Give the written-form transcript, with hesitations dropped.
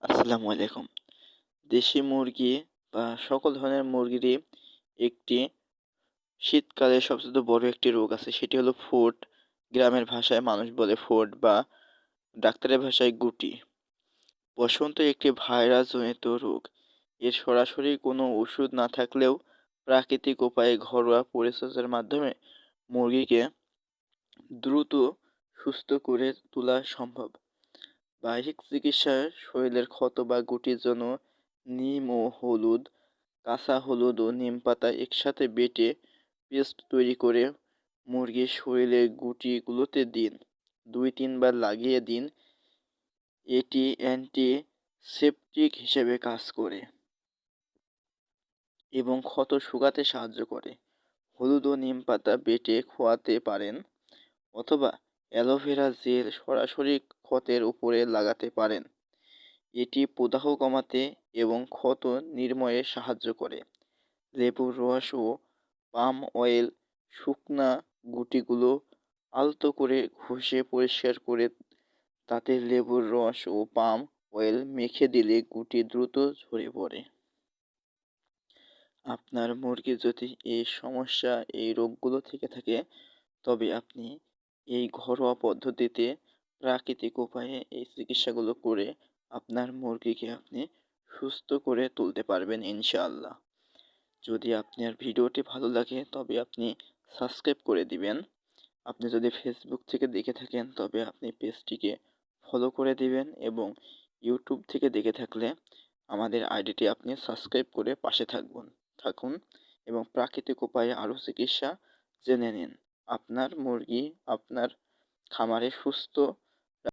আসসালামু আলাইকুম। দেশি মুরগি বা সকল ধরনের মুরগিরই একটি শীতকালে সবচাইতে বড় একটি রোগ আছে। সেটি হলো ফুট। গ্রামের ভাষায় মানুষ বলে ফুট বা ডাক্তারের ভাষায় গুটি। বসন্ত একটি ভাইরাসজনিত রোগ। এর সরাসরি কোনো ওষুধ না থাকলেও প্রাকৃতিক উপায়ে ঘরোয়া পরিচর্যার মাধ্যমে মুরগিকে দ্রুত সুস্থ করে তোলা সম্ভব। বাহ্যিক চিকিৎসায় শরীরের ক্ষত বা গুটির জন্য নিম ও হলুদ, কাঁচা হলুদ ও নিমপাতা একসাথে বেটে পেস্ট তৈরি করে মুরগির শরীরের গুটিগুলোতে দিন। ২-৩ বার লাগিয়ে দিন। এটি অ্যান্টিসেপটিক হিসেবে কাজ করে এবং ক্ষত শুকাতে সাহায্য করে। হলুদ ও নিমপাতা বেটে খোয়াতে পারেন অথবা অ্যালোভেরা জেল সরাসরি ক্ষতের উপরে লাগাতে পারেন। এটি প্রদাহ কমাতে এবং ক্ষত নিরাময়ে সাহায্য করে। লেবুর রস ও পাম অয়েল শুকনা গুটিগুলো আলতো করে ঘষে পরিষ্কার করে তাতে লেবুর রস ও পাম অয়েল মেখে দিলে গুটি দ্রুত ঝরে পড়ে। আপনার মুরগির যদি এই সমস্যা, এই রোগগুলো থেকে থাকে, তবে আপনি এই ঘরোয়া পদ্ধতিতে প্রাকৃতিক উপায়ে এই চিকিৎসাগুলো করে আপনার মুরগিকে আপনি সুস্থ করে তুলতে পারবেন ইনশাআল্লাহ। যদি আপনার ভিডিওটি ভালো লাগে তবে আপনি সাবস্ক্রাইব করে দিবেন। আপনি যদি ফেসবুক থেকে দেখে থাকেন তবে আপনি পেজটিকে ফলো করে দিবেন এবং ইউটিউব থেকে দেখে থাকলে আমাদের আইডিটি আপনি সাবস্ক্রাইব করে পাশে থাকুন এবং প্রাকৃতিক উপায়ে আরও চিকিৎসা জেনে নিন। আপনার মুরগি আপনার খামারে সুস্থ